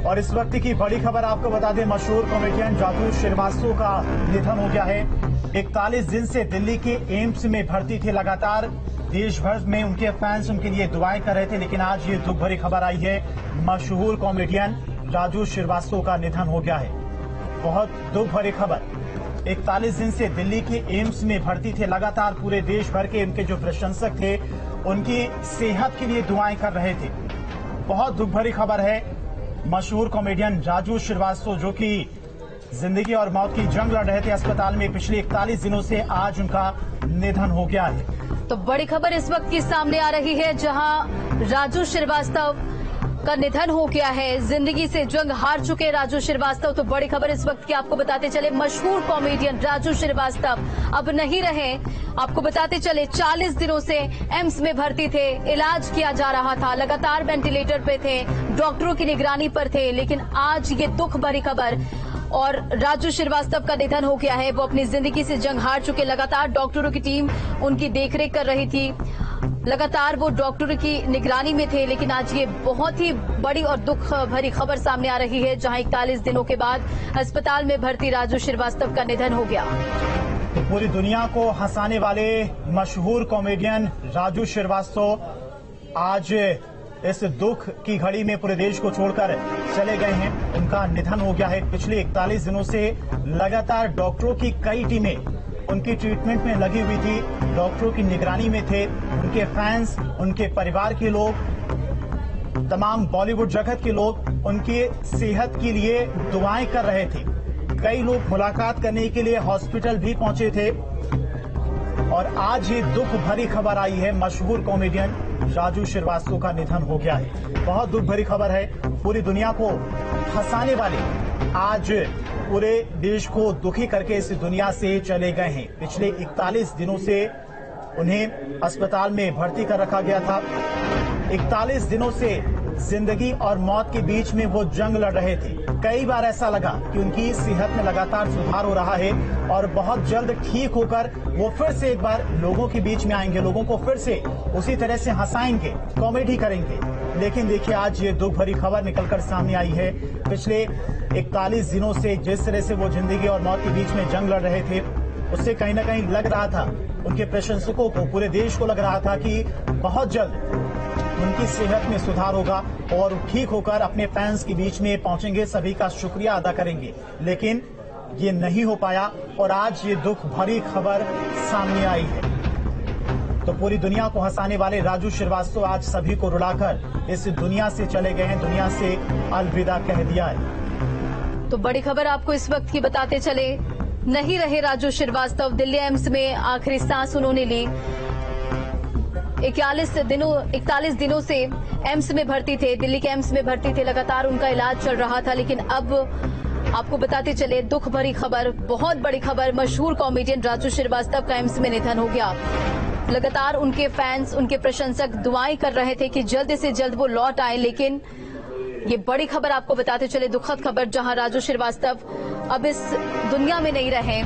और इस वक्त की बड़ी खबर आपको बता दें, मशहूर कॉमेडियन राजू श्रीवास्तव का निधन हो गया है। 41 दिन से दिल्ली के एम्स में भर्ती थे। लगातार देश भर में उनके फैंस उनके लिए दुआएं कर रहे थे, लेकिन आज ये दुख भरी खबर आई है, मशहूर कॉमेडियन राजू श्रीवास्तव का निधन हो गया है। बहुत दुख भरी खबर। 41 दिन से दिल्ली के एम्स में भर्ती थे। लगातार पूरे देश भर के उनके जो प्रशंसक थे उनकी सेहत के लिए दुआएं कर रहे थे। बहुत दुख भरी खबर है। मशहूर कॉमेडियन राजू श्रीवास्तव जो कि जिंदगी और मौत की जंग लड़ रहे थे अस्पताल में पिछले 41 दिनों से, आज उनका निधन हो गया है। तो बड़ी खबर इस वक्त की सामने आ रही है, जहां राजू श्रीवास्तव का निधन हो गया है। जिंदगी से जंग हार चुके राजू श्रीवास्तव। तो बड़ी खबर इस वक्त की आपको बताते चले, मशहूर कॉमेडियन राजू श्रीवास्तव अब नहीं रहे। आपको बताते चले 40 दिनों से एम्स में भर्ती थे, इलाज किया जा रहा था, लगातार वेंटिलेटर पे थे, डॉक्टरों की निगरानी पर थे, लेकिन आज ये दुख भरी खबर और राजू श्रीवास्तव का निधन हो गया है। वो अपनी जिंदगी से जंग हार चुके। लगातार डॉक्टरों की टीम उनकी देखरेख कर रही थी, लगातार वो डॉक्टरों की निगरानी में थे, लेकिन आज ये बहुत ही बड़ी और दुख भरी खबर सामने आ रही है, जहां 41 दिनों के बाद अस्पताल में भर्ती राजू श्रीवास्तव का निधन हो गया। पूरी दुनिया को हंसाने वाले मशहूर कॉमेडियन राजू श्रीवास्तव आज इस दुख की घड़ी में पूरे देश को छोड़कर चले गए हैं। उनका निधन हो गया है। पिछले 41 दिनों से लगातार डॉक्टरों की कई टीमें उनकी ट्रीटमेंट में लगी हुई थी, डॉक्टरों की निगरानी में थे। उनके फैंस, उनके परिवार के लोग, तमाम बॉलीवुड जगत के लोग उनकी सेहत के लिए दुआएं कर रहे थे। कई लोग मुलाकात करने के लिए हॉस्पिटल भी पहुंचे थे और आज ये दुख भरी खबर आई है, मशहूर कॉमेडियन राजू श्रीवास्तव का निधन हो गया है। बहुत दुख भरी खबर है। पूरी दुनिया को हंसाने वाले आज पूरे देश को दुखी करके इस दुनिया से चले गए हैं। पिछले 41 दिनों से उन्हें अस्पताल में भर्ती कर रखा गया था। 41 दिनों से जिंदगी और मौत के बीच में वो जंग लड़ रहे थे। कई बार ऐसा लगा कि उनकी सेहत में लगातार सुधार हो रहा है और बहुत जल्द ठीक होकर वो फिर से एक बार लोगों के बीच में आएंगे, लोगों को फिर से उसी तरह से हंसाएंगे, कॉमेडी करेंगे। लेकिन देखिए, आज ये दुख भरी खबर निकलकर सामने आई है। पिछले 41 दिनों से जिस तरह से वो जिंदगी और मौत के बीच में जंग लड़ रहे थे, उससे कहीं ना कहीं लग रहा था, उनके प्रशंसकों को, पूरे देश को लग रहा था कि बहुत जल्द उनकी सेहत में सुधार होगा और ठीक होकर अपने फैंस के बीच में पहुंचेंगे, सभी का शुक्रिया अदा करेंगे। लेकिन ये नहीं हो पाया और आज ये दुख भरी खबर सामने आई है। तो पूरी दुनिया को हंसाने वाले राजू श्रीवास्तव आज सभी को रुलाकर इस दुनिया से चले गए हैं, दुनिया से अलविदा कह दिया है। तो बड़ी खबर आपको इस वक्त की बताते चले, नहीं रहे राजू श्रीवास्तव। दिल्ली एम्स में आखिरी सांस उन्होंने ली। 41 दिनों से एम्स में भर्ती थे, दिल्ली के एम्स में भर्ती थे, लगातार उनका इलाज चल रहा था, लेकिन अब आपको बताते चले दुख भरी खबर, बहुत बड़ी खबर, मशहूर कॉमेडियन राजू श्रीवास्तव का एम्स में निधन हो गया। लगातार उनके फैंस, उनके प्रशंसक दुआएं कर रहे थे कि जल्द से जल्द वो लौट आए, लेकिन ये बड़ी खबर आपको बताते चले, दुखद खबर, जहां राजू श्रीवास्तव अब इस दुनिया में नहीं रहे।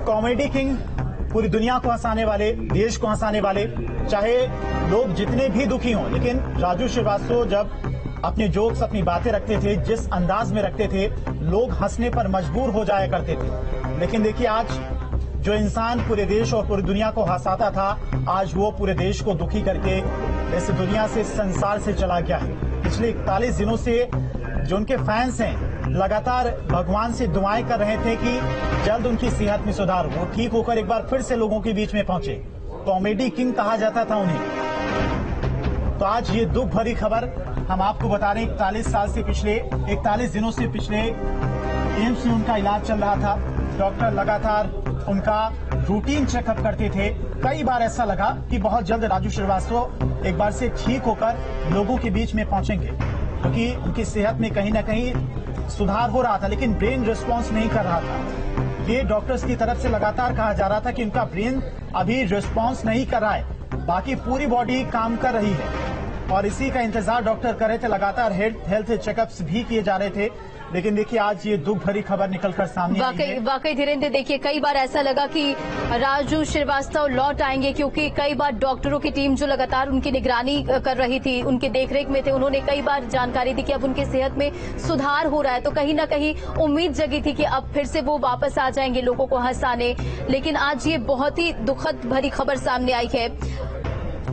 कॉमेडी किंग, पूरी दुनिया को हंसाने वाले, देश को हंसाने वाले, चाहे लोग जितने भी दुखी हों, लेकिन राजू श्रीवास्तव जब अपने जोक्स, अपनी बातें रखते थे, जिस अंदाज में रखते थे, लोग हंसने पर मजबूर हो जाया करते थे। लेकिन देखिए, आज जो इंसान पूरे देश और पूरी दुनिया को हंसाता था, आज वो पूरे देश को दुखी करके इस दुनिया से, संसार से चला गया है। पिछले 41 दिनों से जो उनके फैंस हैं, लगातार भगवान से दुआएं कर रहे थे कि जल्द उनकी सेहत में सुधार हो, ठीक होकर एक बार फिर से लोगों के बीच में पहुंचे। कॉमेडी किंग कहा जाता था उन्हें। तो आज ये दुख भरी खबर हम आपको बता रहे हैं। 41 दिनों से पिछले एम्स में उनका इलाज चल रहा था। डॉक्टर लगातार उनका रूटीन चेकअप करते थे। कई बार ऐसा लगा कि बहुत जल्द राजू श्रीवास्तव एक बार से ठीक होकर लोगों के बीच में पहुंचेंगे, क्योंकि उनकी सेहत में कहीं ना कहीं सुधार हो रहा था, लेकिन ब्रेन रिस्पॉन्स नहीं कर रहा था। ये डॉक्टर्स की तरफ से लगातार कहा जा रहा था कि उनका ब्रेन अभी रिस्पॉन्स नहीं कर रहा है, बाकी पूरी बॉडी काम कर रही है। और इसी का इंतजार डॉक्टर कर रहे थे। लगातार हेल्थ चेकअप्स भी किए जा रहे थे, लेकिन देखिए आज ये दुख भरी खबर निकलकर सामने आई है। वाकई धीरेन्द्र, देखिए कई बार ऐसा लगा कि राजू श्रीवास्तव लौट आएंगे, क्योंकि कई बार डॉक्टरों की टीम जो लगातार उनकी निगरानी कर रही थी, उनके देखरेख में थे, उन्होंने कई बार जानकारी दी कि अब उनकी सेहत में सुधार हो रहा है, तो कहीं ना कहीं उम्मीद जगी थी कि अब फिर से वो वापस आ जाएंगे लोगों को हंसाने। लेकिन आज ये बहुत ही दुखद भरी खबर सामने आई है।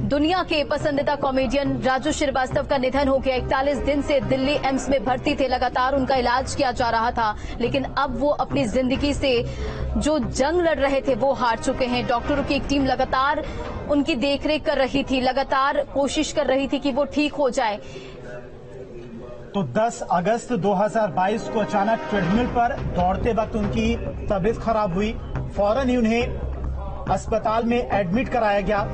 दुनिया के पसंदीदा कॉमेडियन राजू श्रीवास्तव का निधन हो गया। 41 दिन से दिल्ली एम्स में भर्ती थे, लगातार उनका इलाज किया जा रहा था, लेकिन अब वो अपनी जिंदगी से जो जंग लड़ रहे थे वो हार चुके हैं। डॉक्टरों की एक टीम लगातार उनकी देखरेख कर रही थी, लगातार कोशिश कर रही थी कि वो ठीक हो जाए। तो 10 अगस्त 2022 को अचानक ट्रेडमिल पर दौड़ते वक्त उनकी तबीयत खराब हुई। फौरन ही उन्हें अस्पताल में एडमिट कराया गया।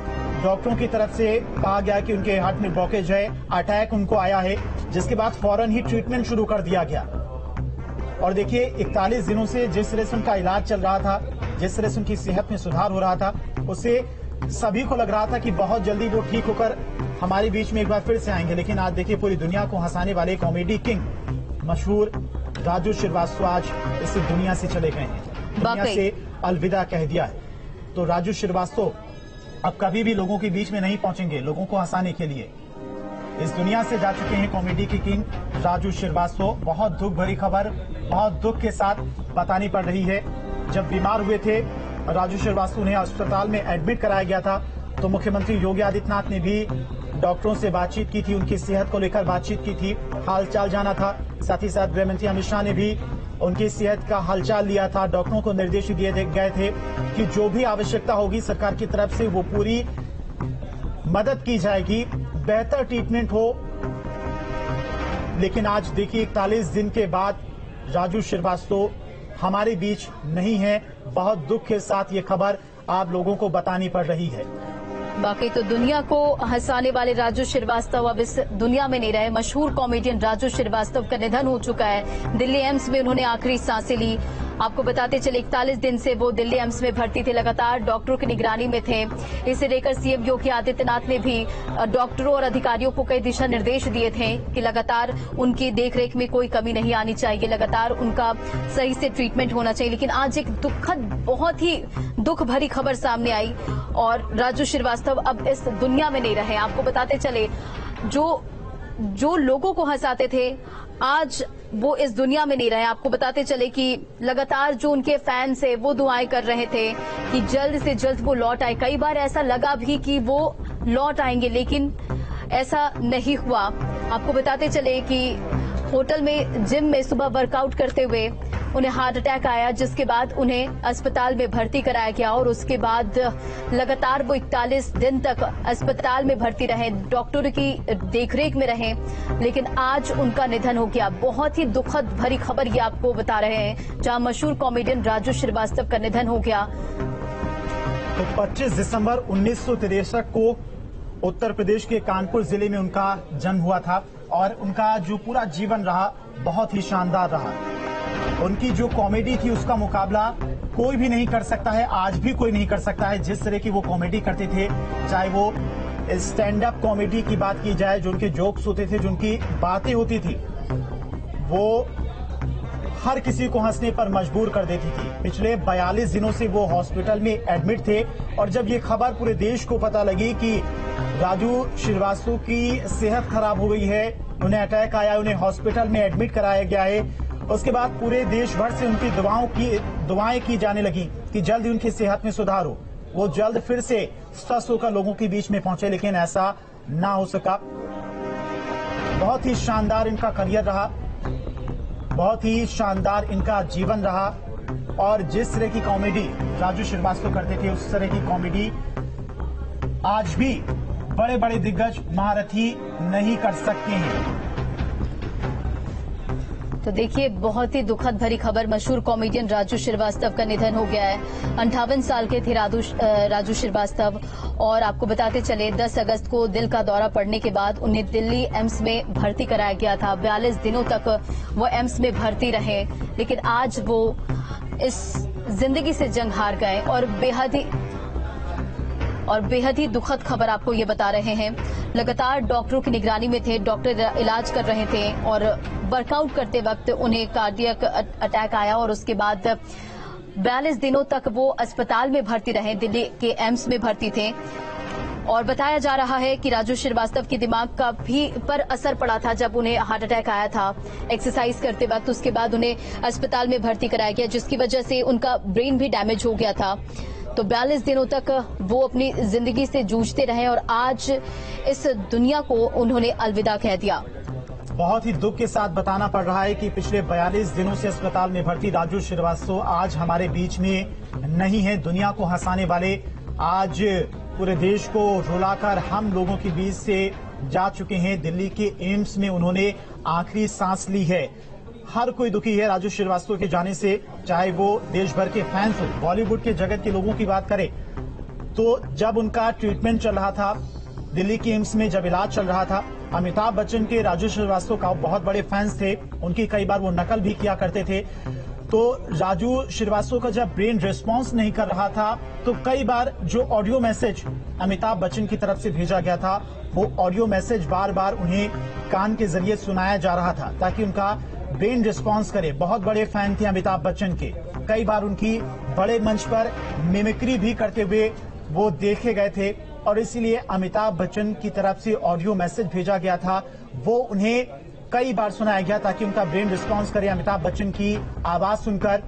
डॉक्टरों की तरफ से कहा गया कि उनके हार्ट में ब्लॉकेज है, अटैक उनको आया है, जिसके बाद फौरन ही ट्रीटमेंट शुरू कर दिया गया। और देखिए 41 दिनों से जिस तरह से उनका इलाज चल रहा था, जिस तरह से उनकी सेहत में सुधार हो रहा था, उससे सभी को लग रहा था कि बहुत जल्दी वो ठीक होकर हमारे बीच में एक बार फिर से आएंगे। लेकिन आज देखिए पूरी दुनिया को हंसाने वाले कॉमेडी किंग मशहूर राजू श्रीवास्तव आज इस दुनिया से चले गए हैं, दुनिया से अलविदा कह दिया है। तो राजू श्रीवास्तव अब कभी भी लोगों के बीच में नहीं पहुंचेंगे लोगों को हंसाने के लिए। इस दुनिया से जा चुके हैं कॉमेडी के किंग राजू श्रीवास्तव। बहुत दुख भरी खबर, बहुत दुख के साथ बतानी पड़ रही है। जब बीमार हुए थे राजू श्रीवास्तव, उन्हें अस्पताल में एडमिट कराया गया था, तो मुख्यमंत्री योगी आदित्यनाथ ने भी डॉक्टरों से बातचीत की थी, उनकी सेहत को लेकर बातचीत की थी, हालचाल जाना था। साथ ही साथ गृहमंत्री अमित शाह ने भी उनकी सेहत का हालचाल लिया था। डॉक्टरों को निर्देश दिए गए थे कि जो भी आवश्यकता होगी सरकार की तरफ से वो पूरी मदद की जाएगी, बेहतर ट्रीटमेंट हो। लेकिन आज देखिए 41 दिन के बाद राजू श्रीवास्तव हमारे बीच नहीं है। बहुत दुख के साथ ये खबर आप लोगों को बतानी पड़ रही है। बाकी तो दुनिया को हंसाने वाले राजू श्रीवास्तव अब इस दुनिया में नहीं रहे। मशहूर कॉमेडियन राजू श्रीवास्तव का निधन हो चुका है। दिल्ली एम्स में उन्होंने आखिरी सांसें ली। आपको बताते चले 41 दिन से वो दिल्ली एम्स में भर्ती थे, लगातार डॉक्टरों की निगरानी में थे। इसे लेकर सीएम योगी आदित्यनाथ ने भी डॉक्टरों और अधिकारियों को कई दिशा निर्देश दिए थे कि लगातार उनकी देखरेख में कोई कमी नहीं आनी चाहिए, लगातार उनका सही से ट्रीटमेंट होना चाहिए। लेकिन आज एक दुखद, बहुत ही दुख भरी खबर सामने आई और राजू श्रीवास्तव अब इस दुनिया में नहीं रहे। आपको बताते चले जो लोगों को हंसाते थे आज वो इस दुनिया में नहीं रहे। आपको बताते चले कि लगातार जो उनके फैंस है वो दुआएं कर रहे थे कि जल्द से जल्द वो लौट आए। कई बार ऐसा लगा भी कि वो लौट आएंगे, लेकिन ऐसा नहीं हुआ। आपको बताते चले कि होटल में, जिम में सुबह वर्कआउट करते हुए उन्हें हार्ट अटैक आया, जिसके बाद उन्हें अस्पताल में भर्ती कराया गया और उसके बाद लगातार वो 41 दिन तक अस्पताल में भर्ती रहे, डॉक्टरों की देखरेख में रहे। लेकिन आज उनका निधन हो गया। बहुत ही दुखद भरी खबर ये आपको बता रहे हैं, जहां मशहूर कॉमेडियन राजू श्रीवास्तव का निधन हो गया। तो 25 दिसंबर 1963 को उत्तर प्रदेश के कानपुर जिले में उनका जन्म हुआ था और उनका जो पूरा जीवन रहा बहुत ही शानदार रहा। उनकी जो कॉमेडी थी उसका मुकाबला कोई भी नहीं कर सकता है, आज भी कोई नहीं कर सकता है। जिस तरह की वो कॉमेडी करते थे, चाहे वो स्टैंड अप कॉमेडी की बात की जाए, जो उनके जोक्स होते थे, जो उनकी बातें होती थी, वो हर किसी को हंसने पर मजबूर कर देती थी। पिछले 42 दिनों से वो हॉस्पिटल में एडमिट थे और जब ये खबर पूरे देश को पता लगी कि राजू श्रीवास्तव की सेहत खराब हो गई है, उन्हें अटैक आया, उन्हें हॉस्पिटल में एडमिट कराया गया है, उसके बाद पूरे देश भर से उनकी दुआएं की जाने लगी कि जल्द ही उनकी सेहत में सुधार हो, वो जल्द फिर से स्वस्थ होकर लोगों के बीच में पहुंचे। लेकिन ऐसा ना हो सका। बहुत ही शानदार इनका करियर रहा, बहुत ही शानदार इनका जीवन रहा और जिस तरह की कॉमेडी राजू श्रीवास्तव करते थे उस तरह की कॉमेडी आज भी बड़े बड़े दिग्गज महारथी नहीं कर सकते हैं। तो देखिए बहुत ही दुखद भरी खबर, मशहूर कॉमेडियन राजू श्रीवास्तव का निधन हो गया है। 58 साल के थे राजू श्रीवास्तव और आपको बताते चले 10 अगस्त को दिल का दौरा पड़ने के बाद उन्हें दिल्ली एम्स में भर्ती कराया गया था। 42 दिनों तक वो एम्स में भर्ती रहे, लेकिन आज वो इस जिंदगी से जंग हार गए और बेहद ही दुखद खबर आपको ये बता रहे हैं। लगातार डॉक्टरों की निगरानी में थे, डॉक्टर इलाज कर रहे थे और वर्कआउट करते वक्त उन्हें कार्डियक अटैक आया और उसके बाद 42 दिनों तक वो अस्पताल में भर्ती रहे, दिल्ली के एम्स में भर्ती थे। और बताया जा रहा है कि राजू श्रीवास्तव के दिमाग का भी पर असर पड़ा था जब उन्हें हार्ट अटैक आया था एक्सरसाइज करते वक्त। उसके बाद उन्हें अस्पताल में भर्ती कराया गया, जिसकी वजह से उनका ब्रेन भी डैमेज हो गया था। तो 42 दिनों तक वो अपनी जिंदगी से जूझते रहे और आज इस दुनिया को उन्होंने अलविदा कह दिया। बहुत ही दुख के साथ बताना पड़ रहा है कि पिछले 42 दिनों से अस्पताल में भर्ती राजू श्रीवास्तव आज हमारे बीच में नहीं है। दुनिया को हंसाने वाले आज पूरे देश को रुलाकर हम लोगों के बीच से जा चुके हैं। दिल्ली के एम्स में उन्होंने आखिरी सांस ली है। हर कोई दुखी है राजू श्रीवास्तव के जाने से, चाहे वो देश भर के फैंस हो, बॉलीवुड के जगत के लोगों की बात करें तो जब उनका ट्रीटमेंट चल रहा था दिल्ली के एम्स में, जब इलाज चल रहा था, अमिताभ बच्चन के राजू श्रीवास्तव का बहुत बड़े फैंस थे, उनकी कई बार वो नकल भी किया करते थे। तो राजू श्रीवास्तव का जब ब्रेन रिस्पांस नहीं कर रहा था तो कई बार जो ऑडियो मैसेज अमिताभ बच्चन की तरफ से भेजा गया था वो ऑडियो मैसेज बार बार उन्हें कान के जरिए सुनाया जा रहा था ताकि उनका ब्रेन रिस्पांस करे। बहुत बड़े फैन थे अमिताभ बच्चन के, कई बार उनकी बड़े मंच पर मिमिक्री भी करते हुए वो देखे गए थे और इसीलिए अमिताभ बच्चन की तरफ से ऑडियो मैसेज भेजा गया था, वो उन्हें कई बार सुनाया गया ताकि उनका ब्रेन रिस्पांस करे, अमिताभ बच्चन की आवाज सुनकर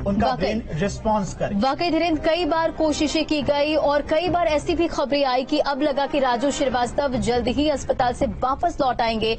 उनका ब्रेन रिस्पांस करे। वाकई धीरेन्द्र, कई बार कोशिशें की गई और कई बार ऐसी भी खबरें आई कि अब लगा कि राजू श्रीवास्तव जल्द ही अस्पताल से वापस लौट आएंगे।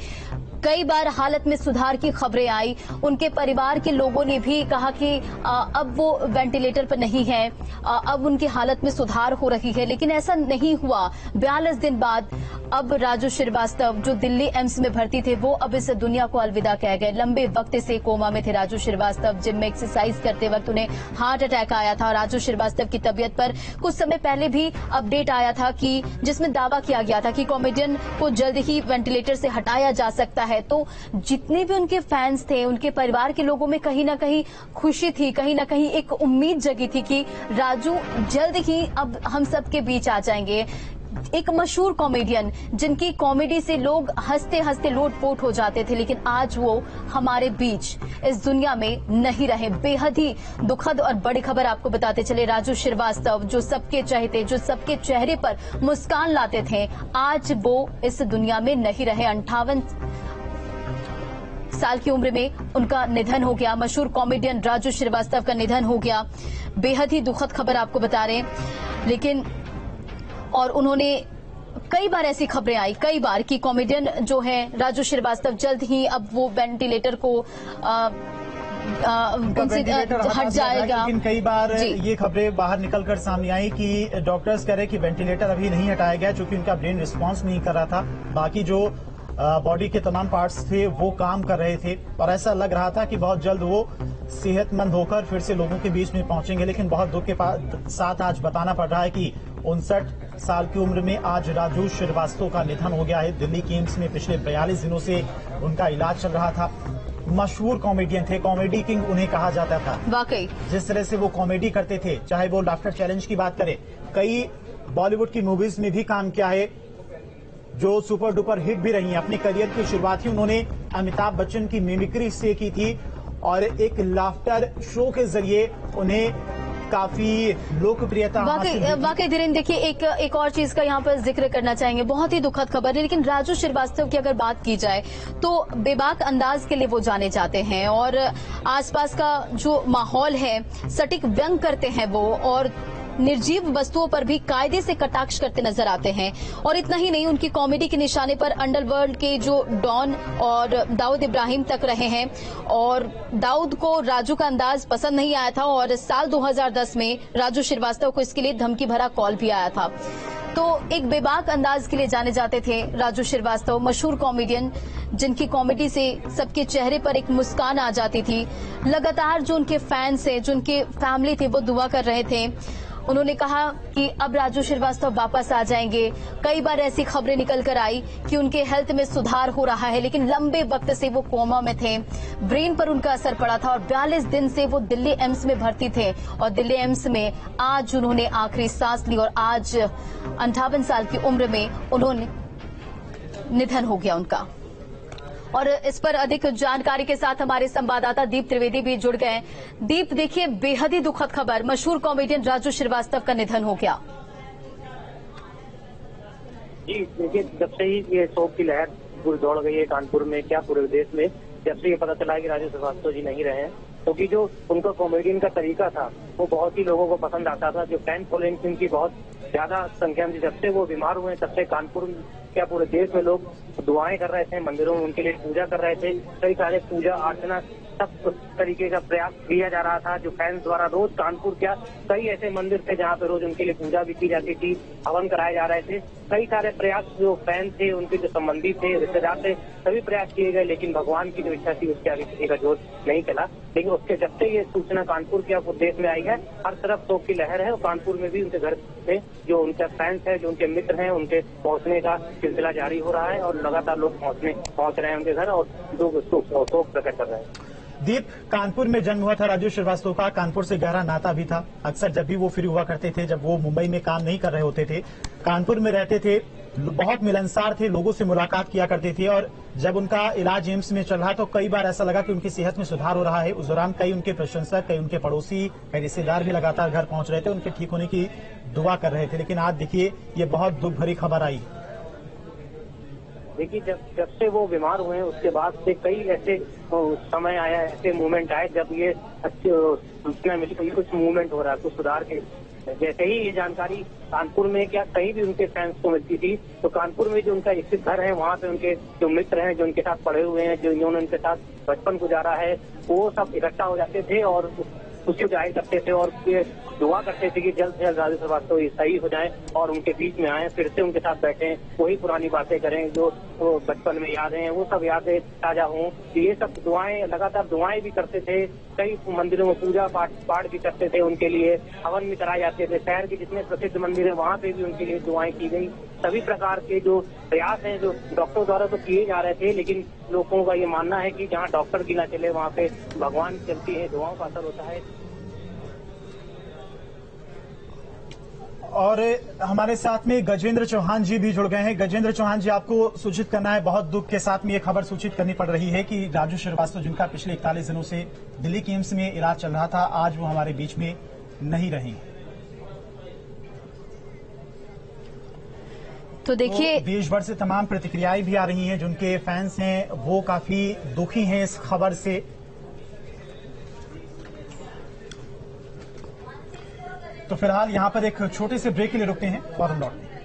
कई बार हालत में सुधार की खबरें आई, उनके परिवार के लोगों ने भी कहा कि अब वो वेंटिलेटर पर नहीं है, अब उनकी हालत में सुधार हो रही है, लेकिन ऐसा नहीं हुआ। 42 दिन बाद अब राजू श्रीवास्तव जो दिल्ली एम्स में भर्ती थे वो अब इस दुनिया को अलविदा कह गए। लंबे वक्त से कोमा में थे राजू श्रीवास्तव, जिम में एक्सरसाइज करते वक्त उन्हें हार्ट अटैक आया था। राजू श्रीवास्तव की तबीयत पर कुछ समय पहले भी अपडेट आया था कि जिसमें दावा किया गया था कि कॉमेडियन को जल्द ही वेंटिलेटर से हटाया जा सकता है। तो जितने भी उनके फैंस थे, उनके परिवार के लोगों में कहीं ना कहीं खुशी थी, कहीं ना कहीं एक उम्मीद जगी थी कि राजू जल्द ही अब हम सब के बीच आ जाएंगे। एक मशहूर कॉमेडियन जिनकी कॉमेडी से लोग हंसते हंसते लोटपोट हो जाते थे, लेकिन आज वो हमारे बीच इस दुनिया में नहीं रहे। बेहद ही दुखद और बड़ी खबर आपको बताते चले, राजू श्रीवास्तव जो सबके चहेते, जो सबके चेहरे पर मुस्कान लाते थे, आज वो इस दुनिया में नहीं रहे। 58 साल की उम्र में उनका निधन हो गया। मशहूर कॉमेडियन राजू श्रीवास्तव का निधन हो गया। बेहद ही दुखद खबर आपको बता रहे हैं, लेकिन और उन्होंने कई बार ऐसी खबरें आई, कई बार कि कॉमेडियन जो है राजू श्रीवास्तव जल्द ही अब वो वेंटिलेटर को हट जाएगा। लेकिन कई बार ये खबरें बाहर निकलकर सामने आई कि डॉक्टर्स कह रहे कि वेंटिलेटर अभी नहीं हटाया गया क्योंकि उनका ब्रेन रिस्पांस नहीं कर रहा था, बाकी जो बॉडी के तमाम पार्ट्स थे वो काम कर रहे थे और ऐसा लग रहा था कि बहुत जल्द वो सेहतमंद होकर फिर से लोगों के बीच में पहुंचेंगे। लेकिन बहुत दुख के साथ आज बताना पड़ रहा है कि 59 साल की उम्र में आज राजू श्रीवास्तव का निधन हो गया है। दिल्ली के एम्स में पिछले 42 दिनों से उनका इलाज चल रहा था। मशहूर कॉमेडियन थे, कॉमेडी किंग उन्हें कहा जाता था। वाकई जिस तरह से वो कॉमेडी करते थे, चाहे वो लाफ्टर चैलेंज की बात करें, कई बॉलीवुड की मूवीज में भी काम किया है जो सुपर डुपर हिट भी रही हैं। अपने करियर की शुरुआत ही उन्होंने अमिताभ बच्चन की मिमिक्री से की थी और एक लाफ्टर शो के जरिए उन्हें काफी लोकप्रियता वाकई धीरेन्द्र, देखिए एक और चीज का यहाँ पर जिक्र करना चाहेंगे। बहुत ही दुखद खबर है, लेकिन राजू श्रीवास्तव की अगर बात की जाए तो बेबाक अंदाज के लिए वो जाने जाते हैं और आसपास का जो माहौल है सटीक व्यंग करते हैं वो, और निर्जीव वस्तुओं पर भी कायदे से कटाक्ष करते नजर आते हैं। और इतना ही नहीं, उनकी कॉमेडी के निशाने पर अंडरवर्ल्ड के जो डॉन और दाऊद इब्राहिम तक रहे हैं और दाऊद को राजू का अंदाज पसंद नहीं आया था और साल 2010 में राजू श्रीवास्तव को इसके लिए धमकी भरा कॉल भी आया था। तो एक बेबाक अंदाज के लिए जाने जाते थे राजू श्रीवास्तव, मशहूर कॉमेडियन जिनकी कॉमेडी से सबके चेहरे पर एक मुस्कान आ जाती थी। लगातार जो उनके फैंस हैं, जो उनके फैमिली थे, वो दुआ कर रहे थे उन्होंने कहा कि अब राजू श्रीवास्तव वापस आ जाएंगे। कई बार ऐसी खबरें निकल कर आई कि उनके हेल्थ में सुधार हो रहा है, लेकिन लंबे वक्त से वो कोमा में थे, ब्रेन पर उनका असर पड़ा था और 42 दिन से वो दिल्ली एम्स में भर्ती थे और दिल्ली एम्स में आज उन्होंने आखिरी सांस ली और आज 58 साल की उम्र में उन्होंने निधन हो गया उनका। और इस पर अधिक जानकारी के साथ हमारे संवाददाता दीप त्रिवेदी भी जुड़ गए। दीप, देखिए बेहद ही दुखद खबर, मशहूर कॉमेडियन राजू श्रीवास्तव का निधन हो गया। जी देखिए, जब से ही ये शोक की लहर पूरी दौड़ गई है कानपुर में, क्या पूरे देश में, जब से ये पता चला है कि राजू श्रीवास्तव जी नहीं रहे हैं, क्योंकि जो उनका कॉमेडियन का तरीका था वो बहुत ही लोगों को पसंद आता था। जो फैन फॉलोइंग थी उनकी बहुत ज्यादा संख्या में, जब से वो बीमार हुए तब से कानपुर क्या पूरे देश में लोग दुआएं कर रहे थे, मंदिरों में उनके लिए पूजा कर रहे थे। कई सारे पूजा अर्चना सब तरीके का प्रयास किया जा रहा था। जो फैंस द्वारा रोज कानपुर क्या कई ऐसे मंदिर थे जहाँ पे रोज उनके लिए पूजा भी की जाती थी, हवन कराए जा रहे थे। कई सारे प्रयास जो फैन थे, उनके जो संबंधी थे, रिश्तेदार थे, सभी प्रयास किए गए, लेकिन भगवान की जो इच्छा थी उसके आगे किसी का जोर नहीं चला। लेकिन उसके जब से ये सूचना कानपुर की अब देश में आई है, हर तरफ शोक की लहर है और कानपुर में भी उनके घर में जो उनके फैंस है, जो उनके मित्र हैं, उनके पहुंचने का सिलसिला जारी हो रहा है और लगातार लोग पहुंच रहे हैं उनके घर और लोग शोक प्रकट कर रहे हैं। दीप, कानपुर में जन्म हुआ था राजू श्रीवास्तव का, कानपुर से गहरा नाता भी था। अक्सर जब भी वो फ्री हुआ करते थे, जब वो मुंबई में काम नहीं कर रहे होते थे, कानपुर में रहते थे, बहुत मिलनसार थे, लोगों से मुलाकात किया करते थे। और जब उनका इलाज एम्स में चल रहा तो कई बार ऐसा लगा कि उनकी सेहत में सुधार हो रहा है। उस दौरान कई उनके प्रशंसक, कई उनके पड़ोसी, कई रिश्तेदार भी लगातार घर पहुंच रहे थे, उनके ठीक होने की दुआ कर रहे थे। लेकिन आज देखिए, ये बहुत दुख भरी खबर आई। देखिए, जब से वो बीमार हुए हैं उसके बाद से कई ऐसे समय आया, ऐसे मूवमेंट आए जब ये अच्छी सूचना मिली कि कुछ मूवमेंट हो रहा है, कुछ सुधार के। जैसे ही ये जानकारी कानपुर में क्या कहीं भी उनके फैंस को मिलती थी, तो कानपुर में जो उनका स्थित घर है, वहाँ पे उनके जो मित्र हैं, जो उनके साथ पढ़े हुए हैं, जो इन्होंने उनके साथ बचपन गुजारा है, वो सब इकट्ठा हो जाते थे और उसको जाहिर करते थे और दुआ करते थे कि जल्द से जल्द राजू श्रीवास्तव सही हो जाएं और उनके बीच में आए, फिर से उनके साथ बैठें, वही पुरानी बातें करें जो बचपन में यादें हैं, वो सब यादें ताजा हों। ये सब दुआएं, लगातार दुआएं भी करते थे। कई मंदिरों में पूजा पाठ भी करते थे, उनके लिए हवन भी कराए जाते थे। शहर के जितने प्रसिद्ध मंदिर है वहाँ पे भी उनके लिए दुआएं की गई। सभी प्रकार के जो प्रयास हैं, जो डॉक्टर द्वारा तो किए जा रहे थे, लेकिन लोगों का ये मानना है कि जहाँ डॉक्टर की ना चले वहाँ पे भगवान चलती है, दुआओं का असर होता है। और हमारे साथ में गजेंद्र चौहान जी भी जुड़ गए हैं। गजेंद्र चौहान जी, आपको सूचित करना है, बहुत दुख के साथ में ये खबर सूचित करनी पड़ रही है कि राजू श्रीवास्तव, जिनका पिछले 41 दिनों से दिल्ली के एम्स में इलाज चल रहा था, आज वो हमारे बीच में नहीं रहे। तो देखिए, देश भर से तमाम प्रतिक्रियाएं भी आ रही हैं। जो उनके फैंस हैं वो काफी दुखी हैं इस खबर से। तो फिलहाल यहां पर एक छोटे से ब्रेक के लिए रुकते हैं और हम लौटते हैं।